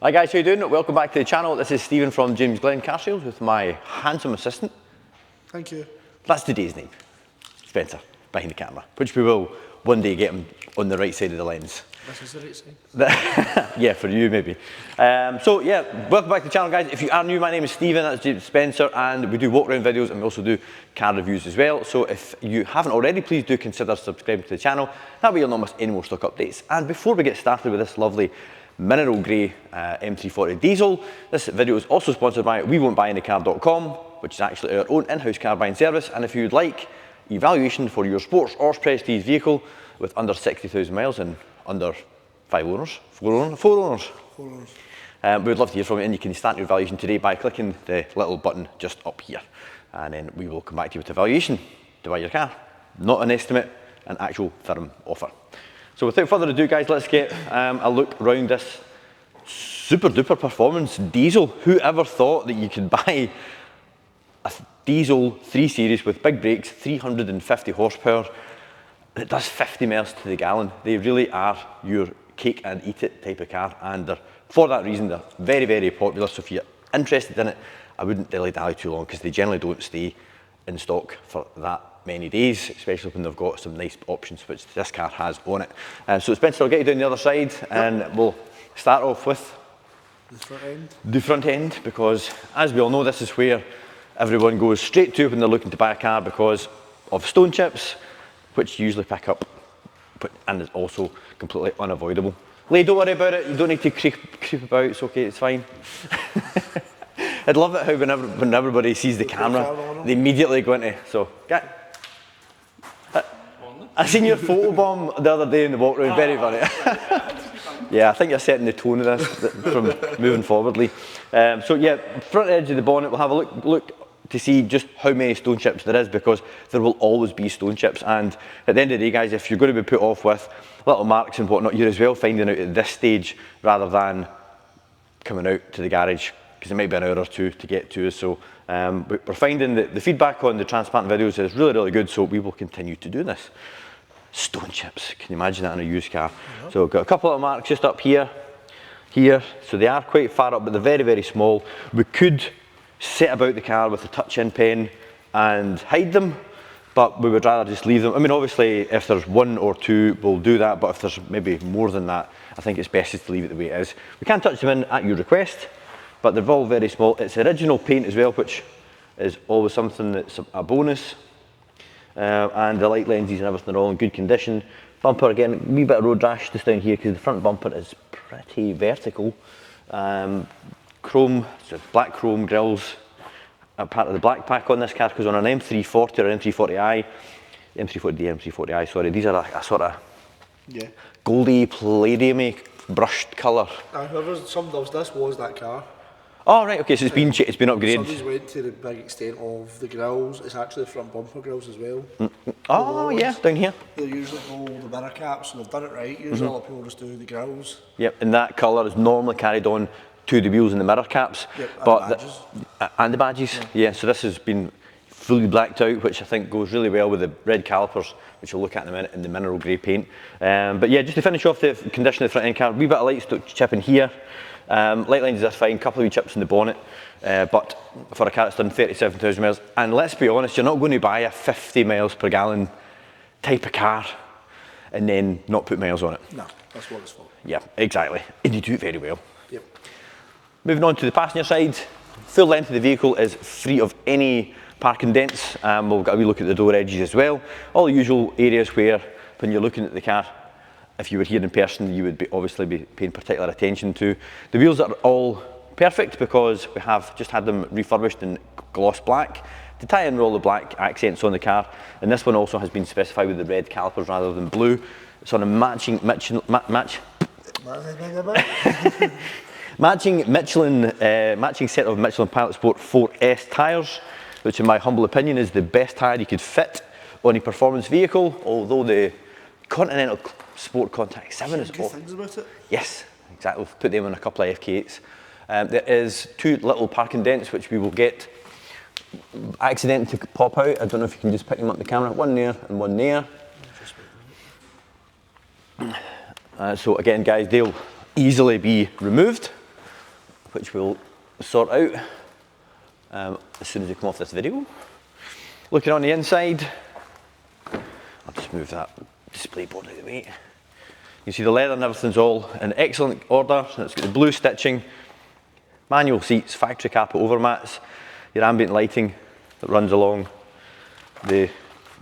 Hi guys, how you doing? Welcome back to the channel. This is Stephen from Glen Car Sales with my handsome assistant. Thank you. That's today's name, Spencer, behind the camera, which we will one day get him on the right side of the lens. This is the right side? Yeah, for you maybe. So yeah, welcome back to the channel guys. If you are new, my name is Stephen, that's Spencer, and we do walk around videos and we also do car reviews as well. So if you haven't already, please do consider subscribing to the channel. That way you'll not miss any more stock updates. And before we get started with this lovely mineral grey M340 diesel, this video is also sponsored by WeWon'tBuyAnyCar.com, which is actually our own in-house car buying service. And if you'd like evaluation for your sports or prestige vehicle with under 60,000 miles and under 5 owners, 4 owners. We would love to hear from you, and you can start your evaluation today by clicking the little button just up here. And then we will come back to you with evaluation to buy your car. Not an estimate, an actual firm offer. So without further ado guys, let's get a look around this super duper performance diesel. Who ever thought that you could buy a diesel 3 Series with big brakes, 350 horsepower, that does 50 miles to the gallon? They really are your cake and eat it type of car, and for that reason they're very, very popular. So if you're interested in it, I wouldn't dilly-dally too long, because they generally don't stay in stock for that many days, especially when they've got some nice options which this car has on it. So Spencer, I'll get you down the other side, and we'll start off with the front end, because as we all know, this is where everyone goes straight to when they're looking to buy a car because of stone chips, which you usually pick up, and is also completely unavoidable. Lee, don't worry about it, you don't need to creep about, it's okay, it's fine. I'd love it how when everybody sees the camera, they immediately go into, so, get. I seen your photo bomb the other day in the walk round, very funny. Yeah, I think you're setting the tone of this from moving forward, Lee. So yeah, front edge of the bonnet, we'll have a look to see just how many stone chips there is, because there will always be stone chips. And at the end of the day guys, if you're going to be put off with little marks and whatnot, you're as well finding out at this stage rather than coming out to the garage, because it might be an hour or two to get to us. So we're finding that the feedback on the transparent videos is really, really good, so we will continue to do this. Stone chips, can you imagine that in a used car? Yeah. So we've got a couple of marks just up here, so they are quite far up, but they're very, very small. We could sit about the car with a touch-in pen and hide them, but we would rather just leave them. I mean, obviously, if there's 1 or 2, we'll do that, but if there's maybe more than that, I think it's best just to leave it the way it is. We can touch them in at your request, but they're all very small. It's original paint as well, which is always something that's a bonus. And the light lenses and everything are all in good condition. Bumper, again, a wee bit of road rash just down here because the front bumper is pretty vertical. Chrome, so black chrome grills are part of the black pack on this car, because on an M340 or M340i, M340d, M340i, sorry, these are a sort of goldy, palladium-y brushed colour. Whoever summed up this was that car. Oh right, okay, so it's been upgraded. Somebody's went to the big extent of the grills. It's actually the front bumper grills as well. Oh yeah, down here. They usually go the mirror caps, and they've done it right. Usually a lot of people just do the grills. Yep, and that colour is normally carried on to the wheels and the mirror caps. Yep, and but the badges. And the badges, yeah, so this has been fully blacked out, which I think goes really well with the red calipers, which we'll look at in a minute, and the mineral grey paint. But yeah, just to finish off the condition of the front end car, a wee bit of light chip in here. Light lenses are fine, couple of wee chips in the bonnet, but for a car that's done 37,000 miles, and let's be honest, you're not going to buy a 50 miles per gallon type of car and then not put miles on it. No, that's what it's for. Yeah, exactly, and you do it very well. Yep. Moving on to the passenger side, full length of the vehicle is free of any parking dents. We've got a wee look at the door edges as well. All the usual areas where, when you're looking at the car, if you were here in person, you would obviously be paying particular attention to. The wheels are all perfect because we have just had them refurbished in gloss black to tie in all the black accents on the car. And this one also has been specified with the red calipers rather than blue. It's on a matching matching set of Michelin Pilot Sport 4S tyres, which in my humble opinion is the best tyre you could fit on a performance vehicle, although the Continental Sport Contact 7 is good things about it. Yes, exactly. We've put them on a couple of FK8s. There is 2 little parking dents which we will get accidentally to pop out. I don't know if you can just pick them up the camera. One there and one there. So again guys, they'll easily be removed. which we'll sort out as soon as we come off this video. Looking on the inside, I'll just move that display board out of the way. You see the leather and everything's all in excellent order. It's got the blue stitching, manual seats, factory carpet overmats, your ambient lighting that runs along the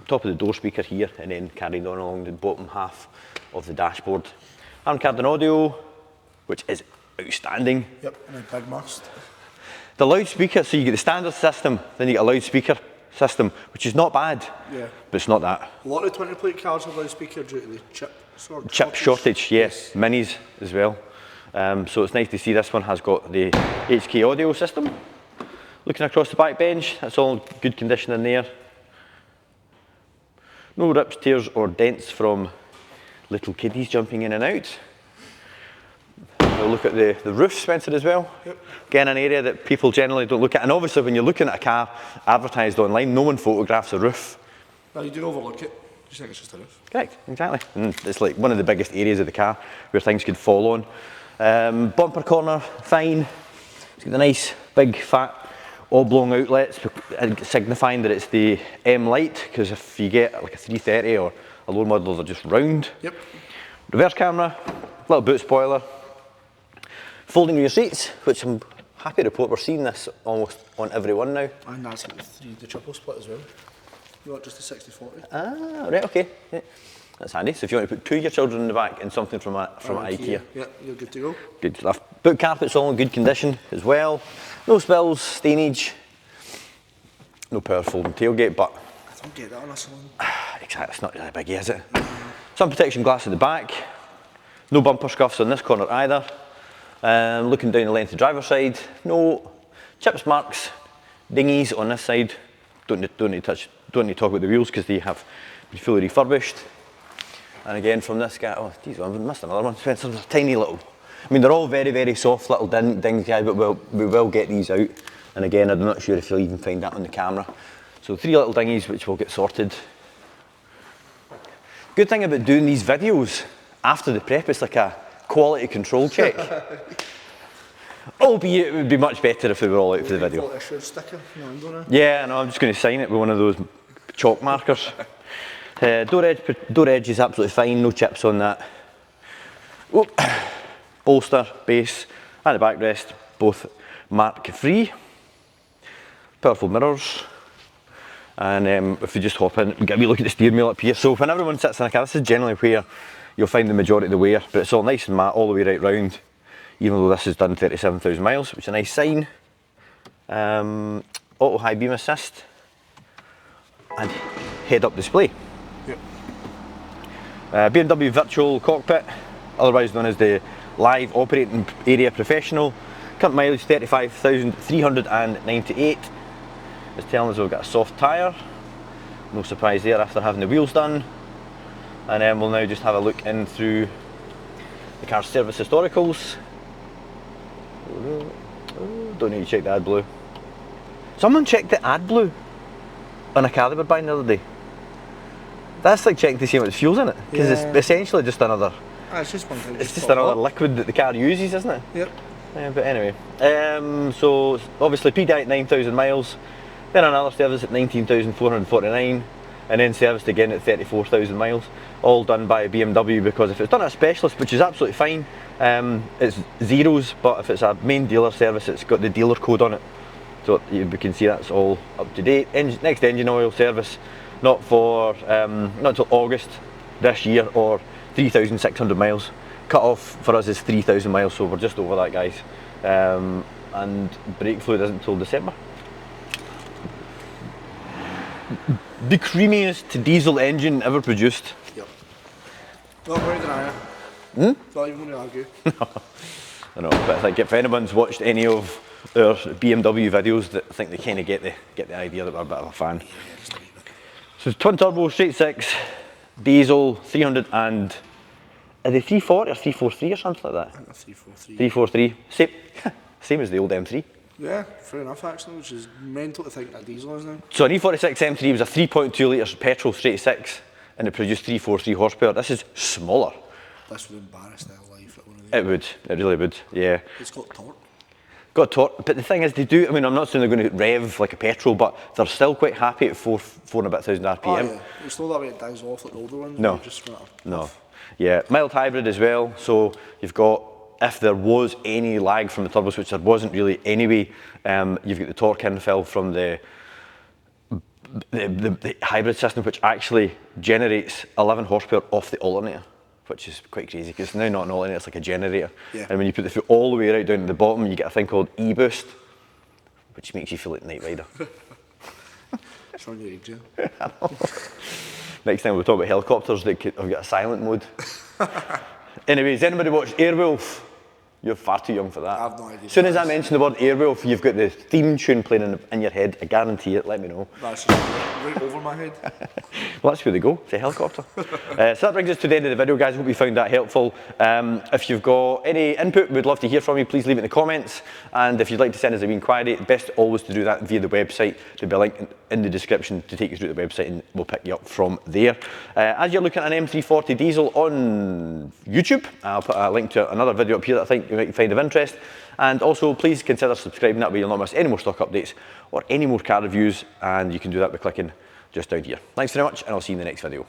top of the door speaker here and then carried on along the bottom half of the dashboard. Hand card and audio, which is outstanding. Yep, and a big must. The loudspeaker, so you get the standard system, then you get a loudspeaker system, which is not bad, Yeah. but it's not that. A lot of 20 plate cars have loudspeaker due to the Chip shortage, yes, minis as well. So it's nice to see this one has got the HK audio system. Looking across the back bench, that's all good condition in there. No rips, tears or dents from little kiddies jumping in and out. We'll look at the roof, Spencer, as well. Yep. Again, an area that people generally don't look at. And obviously when you're looking at a car advertised online, no one photographs a roof. Well, you do overlook it. You think it's just a roof. Correct, exactly. And it's like one of the biggest areas of the car where things could fall on. Bumper corner, fine. It's got the nice, big, fat, oblong outlets, signifying that it's the M Light, because if you get like a 330 or a lower model, they're just round. Yep. Reverse camera, little boot spoiler. Folding rear seats, which I'm happy to report we're seeing this almost on every one now. And that's got the triple split as well. Not just the 60/40. Ah, right, okay. Yeah. That's handy. So if you want to put two of your children in the back and something from IKEA. Yeah, you're good to go. Good stuff. Boot carpet's all in good condition as well. No spills, stainage. No power folding tailgate, but I don't get that on a salon. exactly, it's not really big, is it? Sun protection glass at the back. No bumper scuffs on this corner either. Looking down the length of the driver's side, no chips, marks, dinghies on this side. Don't need to talk about the wheels because they have been fully refurbished. And again from this guy, oh geez, I missed another one. Spencer, they're tiny little. I mean, they're all very, very soft little dings, guys, but we will get these out. And again, I'm not sure if you'll even find that on the camera. So 3 little dinghies which will get sorted. Good thing about doing these videos after the prep, it's like a quality control check. Albeit it would be much better if they were all out for the video. Sticker, yeah, no, I'm just going to sign it with one of those chalk markers. Door edge is absolutely fine, no chips on that. Oop. Bolster, base, and the backrest, both mark free. Powerful mirrors. And if we just hop in, we get a wee look at the steering wheel up here. So when everyone sits in a car, this is generally where you'll find the majority of the wear, but it's all nice and matte all the way right round, even though this has done 37,000 miles, which is a nice sign. Auto high beam assist and head-up display. Yep. BMW virtual cockpit, otherwise known as the live operating area professional. Current mileage 35,398. It's telling us we've got a soft tyre. No surprise there after having the wheels done. And then we'll now just have a look in through the car's service historicals. Don't need to check the AdBlue. Someone checked the AdBlue on a car they were buying the other day. That's like checking to see how much fuel's in it, because it's essentially just another. It's just one thing. It's just another liquid that the car uses, isn't it? Yep. But anyway, so obviously pre-diet 9,000 miles, then another service at 19,449. And then serviced again at 34,000 miles, all done by BMW, because if it's done at a specialist, which is absolutely fine, it's zeros, but if it's a main dealer service, it's got the dealer code on it. So we can see that's all up to date. Next engine oil service, not until August this year, or 3,600 miles. Cut off for us is 3,000 miles, so we're just over that, guys. And brake fluid isn't until December. The creamiest diesel engine ever produced. Yep. Not going to deny it. Not even going to argue. I know, but I think if anyone's watched any of our BMW videos, that I think they kind of get the idea that we're a bit of a fan. So it's twin turbo, straight six, diesel, 300 and are they 340 or 343 or something like that? 343. 343. Same as the old M3. Yeah, fair enough actually, which is mental to think that diesel is now. So an E46 M3 was a 3.2 litres petrol straight six, and it produced 343 horsepower. This is smaller. This would embarrass their life at one of these. It would, it really would, yeah. It's got torque. got torque, but the thing is, they do. I mean, I'm not saying they're going to rev like a petrol, but they're still quite happy at 4 and a bit thousand RPM. Oh, yeah. It's not that way it dies off like the older ones. No. Just No. Yeah, mild hybrid as well. So you've got, if there was any lag from the turbos, which there wasn't really anyway, you've got the torque infill from the hybrid system, which actually generates 11 horsepower off the alternator, which is quite crazy because it's now not an alternator, it's like a generator. Yeah. And when you put the foot all the way right down to the bottom, you get a thing called E-boost, which makes you feel like Knight Rider. It's on your age, Next time we'll talk about helicopters that have got a silent mode. Anyway, has anybody watched Airwolf? You're far too young for that. I have no idea. As soon as I mention the word Airwolf, you've got the theme tune playing in your head. I guarantee it, let me know. That's just right over my head. Well, that's where they go, it's a helicopter. So that brings us to the end of the video, guys. Hope you found that helpful. If you've got any input, we'd love to hear from you. Please leave it in the comments. And if you'd like to send us a wee inquiry, best always to do that via the website. There'll be a link in the description to take you through the website, and we'll pick you up from there. As you're looking at an M340 diesel on YouTube, I'll put a link to another video up here that I think you might find of interest. And also, please consider subscribing. That way you'll not miss any more stock updates or any more car reviews, and you can do that by clicking just down here. Thanks very much, and I'll see you in the next video.